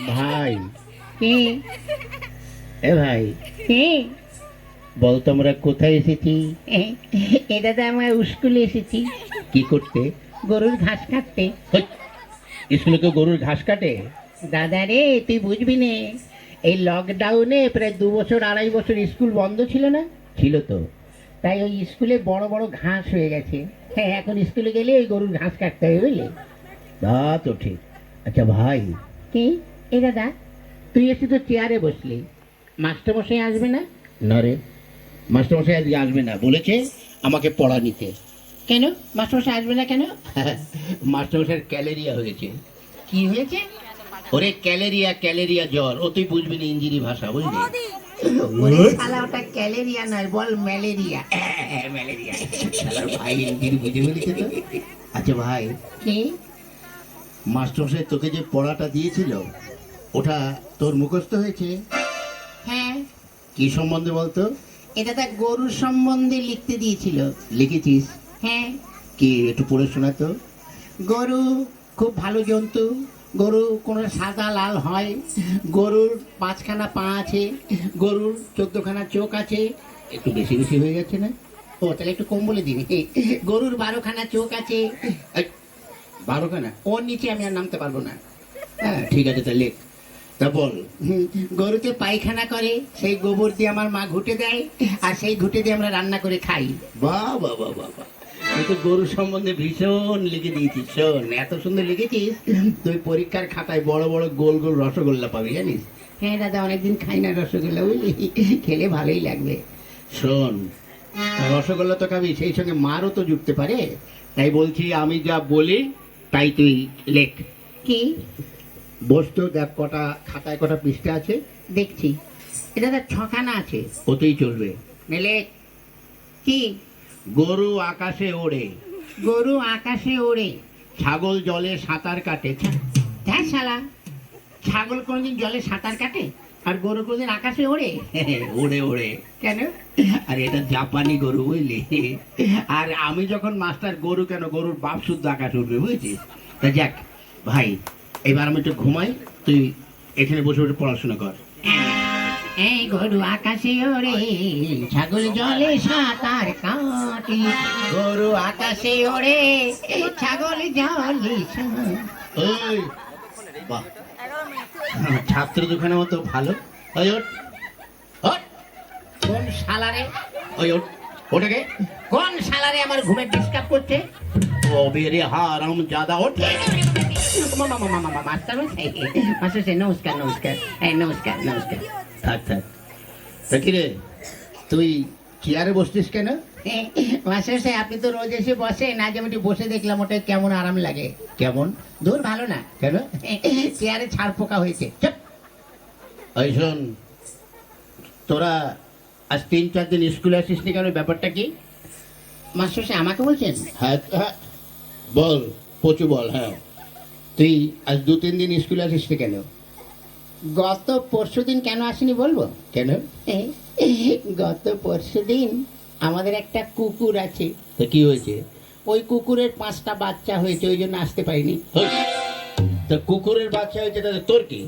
ভাই কি এ ভাই কি বলতো আমরা কোথায় এসেছি? এটা তো আমরা স্কুলে এসেছি। কি করতে? গরুর ঘাস কাটতে। স্কুলে কেউ গরুর ঘাস কাটে? দাদা রে তুই বুঝবি নে, এই লকডাউনে প্রায় 2 বছর 2.5 বছর স্কুল বন্ধ ছিল না? ছিল তো। তাই ওই স্কুলে বড় বড় ঘাস হয়ে গেছে। হ্যাঁ, এখন স্কুলে গেলে ওই গরুর ঘাস কাটতে হবে, বুঝলি? তা তো ঠিক। আচ্ছা ভাই কি এ দাদা, তুই এসে তো চেয়ারে বসলি, মাস্টারমশাই আসবে না? না রে, মাস্টারমশাই আজকে আসবে না, বলেছে আমাকে পড়া নিতে। কেন মাস্টারমশাই আসবে না কেন? মাস্টারমশাইয়ের ক্যালেরিয়া হয়েছে। কি হয়েছে? ওরে ক্যালেরিয়া, ক্যালেরিয়া জ্বর। ও তুই বুঝবি না ইঞ্জিনি ভাষা, বুঝলি? ওরে শালা ওটা ক্যালেরিয়া নয়, বল ম্যালেরিয়া। ম্যালেরিয়া। শালার ভাই ইঞ্জিনি বুঝে ফেলেছে তো। আচ্ছা ভাই কি মাস্টারমশাই তোকে যে পড়াটা দিয়েছিল ওটা তোর মুখস্থ হয়েছে? হ্যাঁ। কি সম্বন্ধে বলতো? এটা তো গরুর সম্বন্ধে লিখতে দিয়েছিল। লিখেছিস? হ্যাঁ। কি একটু পড়ে শোনা তো। গরু খুব ভালো জন্তু। গরু কোনো সাদা লাল হয়। গরুর 5খানা পা আছে। গরুর 14খানা চোখ আছে। একটু বেশি বেশি হয়ে যাচ্ছে না? ও তাহলে একটু কম বলে দিবি। গরুর 12খানা চোখ আছে। 12খানা? ওর নিচে আমি আর নামতে পারবো না। হ্যাঁ ঠিক আছে, তাহলে লেখ। তা বল। গরুতে পায়খানা করে, সেই গোবর দিয়ে আমার মা ঘুটে দেয়, আর সেই ঘুটে দিয়ে আমরা রান্না করে খাই। বাহ বাহ বাহ বাহ বাহ, তুই তো গরু সম্বন্ধে ভীষণ লিখে দিয়েছিস। শোন, এত সুন্দর লিখেছিস, তুই পরীক্ষার খাতায় বড় বড় গোল গোল রসগোল্লা পাবি, জানিস? হ্যাঁ দাদা, অনেকদিন খাই না রসগোল্লা, বুঝলি? খেলে ভালোই লাগবে। শোন, রসগোল্লা তো খাবি, সেই সঙ্গে মারও তো জুটতে পারে। তাই বলছি, আমি যা বলি তাই তুই লেখ। কি? বসতো দেখ, কটা খাতায় কটা পৃষ্ঠা আছে দেখছি। এটা তো 6খানা আছে। ওতেই চলবে। মেলে কি? গরু আকাশে ওড়ে। গরু আকাশে ওড়ে। ছাগল জলে সাঁতার কাটে। হ্যাঁ শালা, ছাগল কোনদিন জলে সাঁতার কাটে? আর গরু কোনদিন আকাশে ওড়ে? ওড়ে ওড়ে। কেন? আর এটা জাপানি গরু, বুঝলি? আর আমি যখন মাস্টার, গরু কেন, গরুর বাপ শুদ্ধ আকাশ উঠবে, বুঝছিস? তা যাক ভাই, এবার আমি একটু ঘুমাই, তুই এখানে বসে বসে পড়াশোনা কর। এই গরু আকাশে ওড়ে, ছাগল জলে সাঁতার কাটে। গরু আকাশে ওড়ে, ছাগল জলে। ওই বাহ, ছাত্র দোকানে মতো ভালো। ওই ওঠ, ওঠ। কোন শালারে? ওই ওঠ, ওটাকে কোন শালারে আমার ঘুমে ডিস্টার্ব করছে? ও বেরে হারাম জাদা, ওঠ। মাস্টার নমস্কার, নমস্কার, নমস্কার, নমস্কার। থাক থাক। তা কি রে, তুই চেয়ারে বসছিস কেন? মাস্টার আপনি তো রোজ এসে বসেন, আজ আমি একটু বসে দেখলাম, ওটা কেমন আরাম লাগে। কেমন? দূর ভালো না। কেন? চেয়ারে ছাড় পোকা হয়েছে। ওই শোন, তোরা আজ 3-4 দিন স্কুলে আসিস নি কেন, ব্যাপারটা কি? মাস্টার আমাকে বলছেন? হ্যাঁ হ্যাঁ, বল পচু বল। হ্যাঁ, তুই আজ 2-3 দিন স্কুলে আসিস নি কেন? গত পরশুদিন কেন আসিনি বলবো? কেন? গত পরশুদিন আমাদের একটা কুকুর আছে। তা কি হয়েছে? ওই কুকুরের 5টা বাচ্চা হয়েছে, ওই জন্য আসতে পারিনি। তা কুকুরের বাচ্চা হয়েছে, তাহলে তোর কি?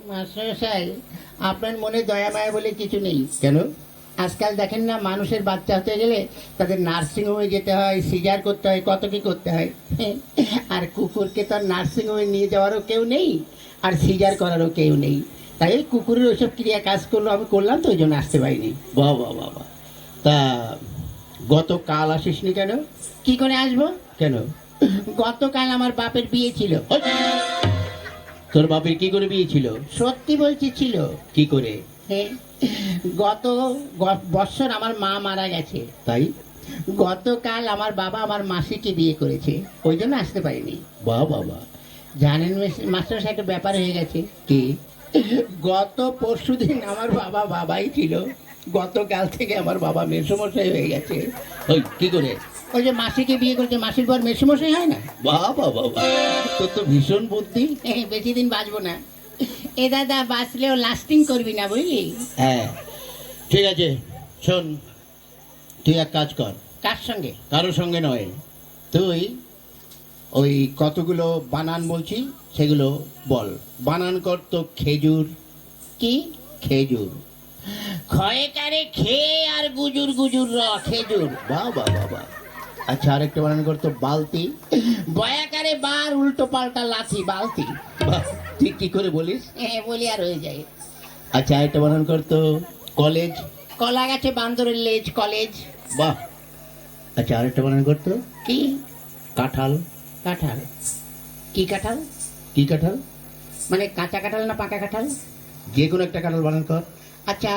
মাস্টারমশাই, আপনার মনে দয়া মায়া বলে কিছু নেই। কেন? আজকাল দেখেন না, মানুষের বাচ্চা হতে গেলে তাদের নার্সিংহোমে যেতে হয়, সিজার করতে হয়, কত কি করতে হয়। আর কুকুরকে তো আর নার্সিংহোমে নিয়ে যাওয়ারও কেউ নেই, আর সিজার করারও কেউ নেই। তাই কুকুরের ওইসব ক্রিয়া কাজ করলো, আমি করলাম, তো ওই জন্য আসতে পারিনি। বাহ বাহ বাহ বাহ। তা গতকাল আসিসনি কেন? কি করে আসবো? কেন? গতকাল আমার বাপের বিয়ে ছিল। তোর বাপের কি করে বিয়ে ছিল? সত্যি বলছি, ছিল। কি করে? গত বছর আমার মা মারা গেছে, তাই গতকাল আমার বাবা আমার মাসিকে বিয়ে করেছে, ওই জন্য আসতে পারিনি। বাহ বাবা। জানেন মাস্টার সাহেব, একটা ব্যাপার হয়ে গেছে। কি? গত পরশুদিন আমার বাবা বাবাই ছিল, গতকাল থেকে আমার বাবা মেসোমশাই হয়ে গেছে। ওই কি করে? ওই যে মাসিকে বিয়ে করেছে, মাসির পর মেসোমশাই হয় না? বাহ বাবা, তোর তো ভীষণ বুদ্ধি। বেশি দিন বাঁচবো না। এ দাদা বাঁচলেও লাস্টিং করবি না বুঝলি। হ্যাঁ ঠিক আছে, শোন, তুই এক কাজ কর, কার সঙ্গে? কারোর সঙ্গে নয়, তুই ওই কতগুলো বানান বলছি সেগুলো বল। বানান কর তো খেজুর। কি? খেজুর। ক্ষয়কারে খেয়ে আর গুজুর গুজুর খেজুর। বাহ বাহ বাহ বাহ। আচ্ছা আরেকটা বানান কর তো বালতি। বয়াকারে বার উল্টো পাল্টা লাথি বালতি। বাহ, তুই কি করে বলিস? হ্যাঁ বলি আর হয়ে যায়। আচ্ছা আরেকটা বানান কর তো কলেজ। কলা গাছে বান্দরের লেজ কলেজ। বাহ। আচ্ছা আরেকটা বানান কর তো কি? কাঁঠাল। কাঁঠাল। কি কাঁঠাল? কি কাঁঠাল? মানে কাঁচা কাঁঠাল না পাকা কাঁঠাল? যে কোনো একটা কাঁঠাল বানান কর। আচ্ছা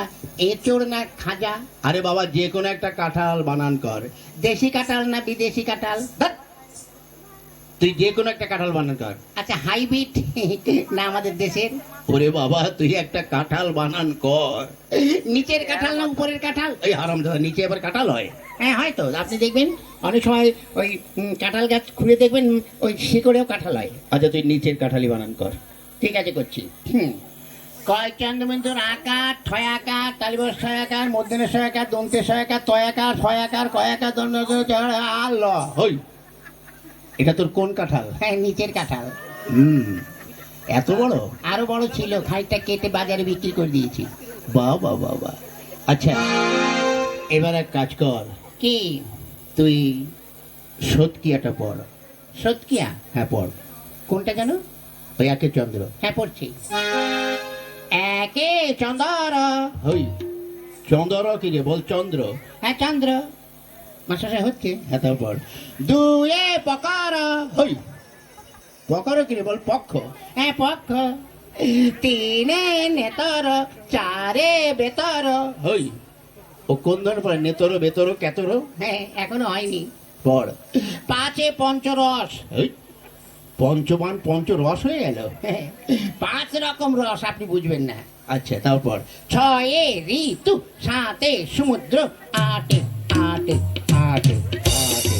এঁচোড় না খাজা? আরে বাবা, যে কোনো একটা কাঁঠাল বানান কর। দেশি কাঁঠাল না বিদেশি কাঁঠাল? ধ্যাৎ, তুই যে কোনো একটা কাঁঠাল বানান কর। আচ্ছা হাইব্রিড না আমাদের দেশের? ওরে বাবা, তুই একটা কাঁঠাল বানান কর। নিচের কাঁঠাল না উপরের কাঁঠাল? এই হারামজাদা, নিচে আবার কাঁঠাল হয়? হ্যাঁ হয়তো, আপনি দেখবেন অনেক সময় ওই কাঁঠাল গাছ খুঁড়ে দেখবেন ওই শিকড়েও কাঁঠাল হয়। আচ্ছা তুই নিচের কাঁঠালি বানান কর। ঠিক আছে করছি। কয় চন্দ্রবিন্দুর আকার ছয় আকার তালিবর ছয় আকার মধ্যের ছয় আকার দন্তের ছয় আকার তয় আকার ছয় আকার কয় আকার দন্ড আল। হই, এটা তোর কোন কাঁঠাল? হ্যাঁ নিচের কাঁঠাল। এত বড়? আরো বড় ছিল, খাইটা কেটে বাজারে বিক্রি করে দিয়েছি। বাহ বাহ বাহ বাহ। আচ্ছা এবার এক কাজ কর, কি? তুই সৎকিয়াটা পড়। সৎকিয়া? হ্যাঁ পড়। কোনটা জানো? ওই একে চন্দ্র। হ্যাঁ পড়ছি। একে চন্দ্র। হই, চন্দ্র কি রে? বল চন্দ্র। হ্যাঁ চন্দ্র। মাস্টার হচ্ছে। হ্যাঁ তাও পড়। দুয়ে পকর। হই, পকর কি রে? বল পক্ষ। হ্যাঁ পক্ষ। তিনে নেতর চারে বেতর। হই, ও কোন ধরনের পড়ে? নেতর বেতর কেতর? হ্যাঁ এখনো হয়নি। পড়। পাঁচে পঞ্চরস। হই, পঞ্চবান পঞ্চরস হয়ে গেল। হ্যাঁ, 5 রকম রস আপনি বুঝবেন না। আচ্ছা তাও পড়। ছয়ে ঋতু সাতে সমুদ্র আটে আটে আটে আটে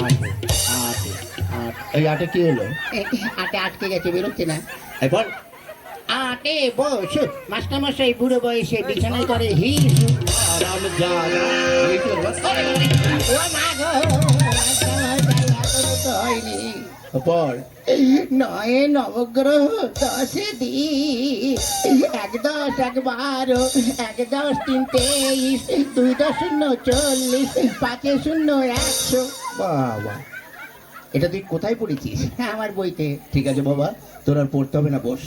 আটে আটে আট, এই আটে কি হলো? আটে আটকে গেছে, বেরোচ্ছে না। এই পড়। আটে বসু মাস্টারমশাই বুড়ো বয়সে বিছানায় করে হিসু। হারামজাদা, এই তো রস। ও মা গো, মাস্টারমশাই এখনো তো হয়নি। পড়। নয়ে নবগ্রহ দশে দিন 1 10 1 12 1 10 3 23 2 10 0 40 5 0 100। বাবা, এটা তুই কোথায় পড়েছিস? আমার বইতে। ঠিক আছে বাবা, তোর আর পড়তে হবে না, বস।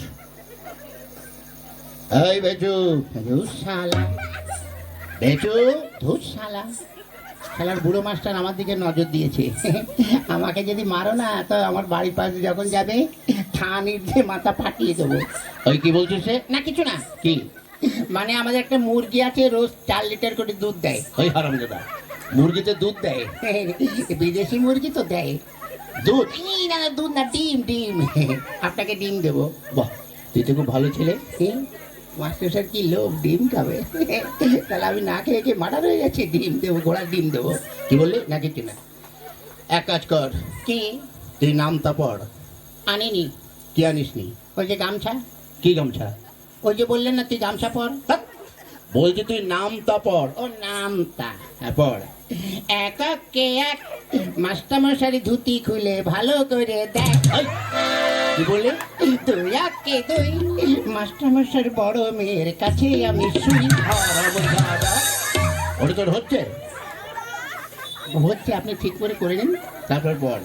এই বেচু, ধুস শালা, বেচু। ধুস শালা, শালার বুড়ো মাস্টার আমার দিকে নজর দিয়েছে। আমাকে যদি মারো না তো আমার বাড়ির পাশে যখন যাবে ঠানির দিয়ে মাথা ফাটিয়ে দেবো। ওই কি বলছিস সে? না কিছু না। কি? মানে আমাদের একটা মুরগি আছে, রোজ 4 লিটার করে দুধ দেয়। ওই হারামজাদা, মুরগিতে দুধ দেয়? বিদেশি মুরগি তো দেয় দুধ? এই না না, দুধ না, ডিম ডিম। আপনাকে ডিম দেবো। বাহ, তুই তো খুব ভালো ছেলে। মাস্টার স্যার কি লোভ, ডিম খাবে? তাহলে আমি না খেয়ে খেয়ে মার্ডার হয়ে যাচ্ছি, ডিম দেবো, ঘোড়ার ডিম দেবো। কি বললি? না কিছু না। এক কাজ কর, কি? তুই নামটা পড়। আনিনি। কি আনিস নি? ওই যে গামছা। কি গামছা? ওই যে বললেন না তুই গামছা পর। ধ্যাৎ, বলছি তুই নামটা পড়। ও নামটা। হ্যাঁ পড়। এককে এক মাস্টারমশারি ধুতি খুলে ভালো করে দেখ। এই, কি বললি? 2 একে 2 মাস্টারমশার বড় মেয়ের কাছে আমি শুই। হারামজাদা, ওটা তোর হচ্ছে? হচ্ছে, আপনি ঠিক করে নিন। তারপর পড়।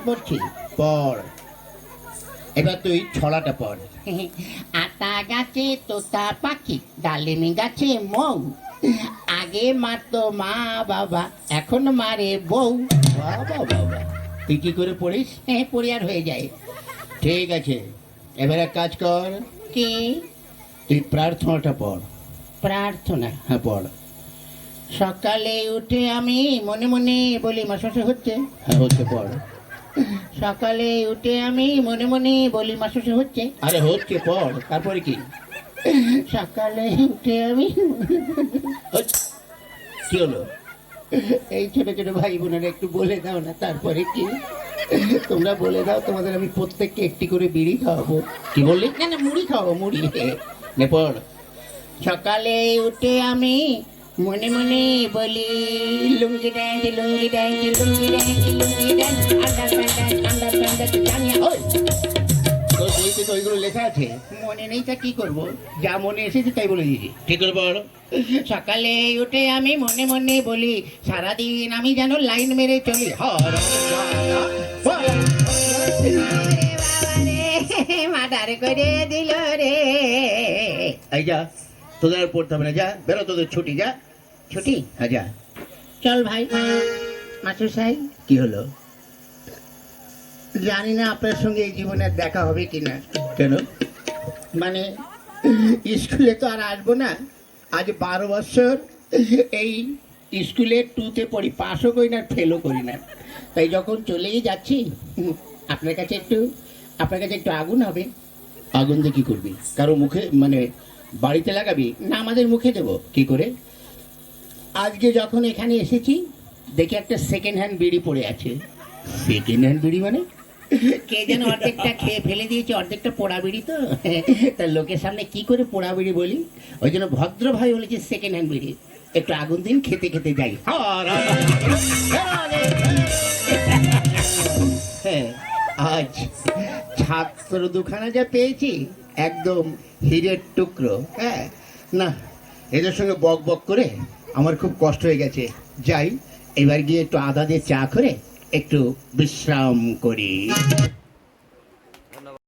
পড়ছি। পড়। এবার তুই ছড়াটা পড়। আতা গাছে তোতা পাখি, ডালিম গাছে মৌ, আগে মারতো মা বাবা, এখন মারে বউ। বাবা বাবা, তুই কি করে পড়িস? পরিবার হয়ে যায়। ঠিক আছে, এবার এক কাজ কর, কি? তুই প্রার্থনাটা পড়। প্রার্থনা? হ্যাঁ পড়। সকালে উঠে আমি মনে মনে বলি, মাসে হচ্ছে। হ্যাঁ হচ্ছে, পড়। সকালে উঠে আমি মনে মনে বলি, মাসে হচ্ছে। আরে হচ্ছে, পড়। তারপরে কি? সকালে উঠে আমি, হচ্ছে। কি হলো? এই ছোট ছোট ভাই বোনেরা একটু বলে দাও না, তারপরে কি? তোমরা বলে দাও, তোমাদের আমি প্রত্যেককে একটি করে বিড়ি খাওয়াবো। কি বললি? না না, মুড়ি খাওয়াবো, মুড়ি। নে পড়। সকালে উঠে আমি মনে মনে বলি, লুঙ্গি ড্যান্স, লুঙ্গি ড্যান্স, লুঙ্গি ড্যান্স, লুঙ্গি ড্যান্স, আন্ডারপ্যান্ট জানিয়া। ওই তোর বইতে তো ওইগুলো লেখা আছে, মনে নেই তা কি করবো, যা মনে এসেছে তাই বলে দিয়েছি। ঠিক করে পড়। সকালে উঠে আমি মনে মনে বলি, সারাদিন আমি যেন লাইন মেরে চলি। মাদারে করে দিল রে। এই যা, তোদের আর পড়তে হবে না, যা বেরো, তোদের ছুটি, যা ছুটি। হ্যাঁ যা। চল ভাই। মাস্টার সাহেব, কি হলো? জানি না আপনার সঙ্গে এই জীবনে আর দেখা হবে কিনা। কেন? মানে স্কুলে তো আর আসবো না। আজ 12 বছর এই স্কুলে 2তে পড়ি, পাসও করি না, ফেলও করি না। তাই যখন চলেই যাচ্ছি, আপনার কাছে একটু আগুন হবে। আগুন দিয়ে কি করবি? কারো মুখে, মানে বাড়িতে লাগাবি না? আমাদের মুখে দেবো কি করে? আজকে যখন এখানে এসেছি, দেখি একটা সেকেন্ড হ্যান্ড বিড়ি পড়ে আছে। সেকেন্ড হ্যান্ড বিড়ি মানে? কে যেন অর্ধেকটা খেয়ে ফেলে দিয়েছে, অর্ধেকটা পোড়া বিড়ি। তো তার লোকের সামনে কি করে পোড়া বিড়ি বলি? ওই জন্য ভদ্র ভাই বলেছে সেকেন্ড হ্যান্ড বিড়ি। একটু আগুন দিন, খেতে খেতে যাই। হ্যাঁ, আজ ছাত্র দুখানা যা পেয়েছি, একদম হীরের টুকরো। হ্যাঁ না, এদের সঙ্গে বক বক করে আমার খুব কষ্ট হয়ে গেছে। যাই, এবার গিয়ে একটু আদা দিয়ে চা করে একটু বিশ্রাম করি।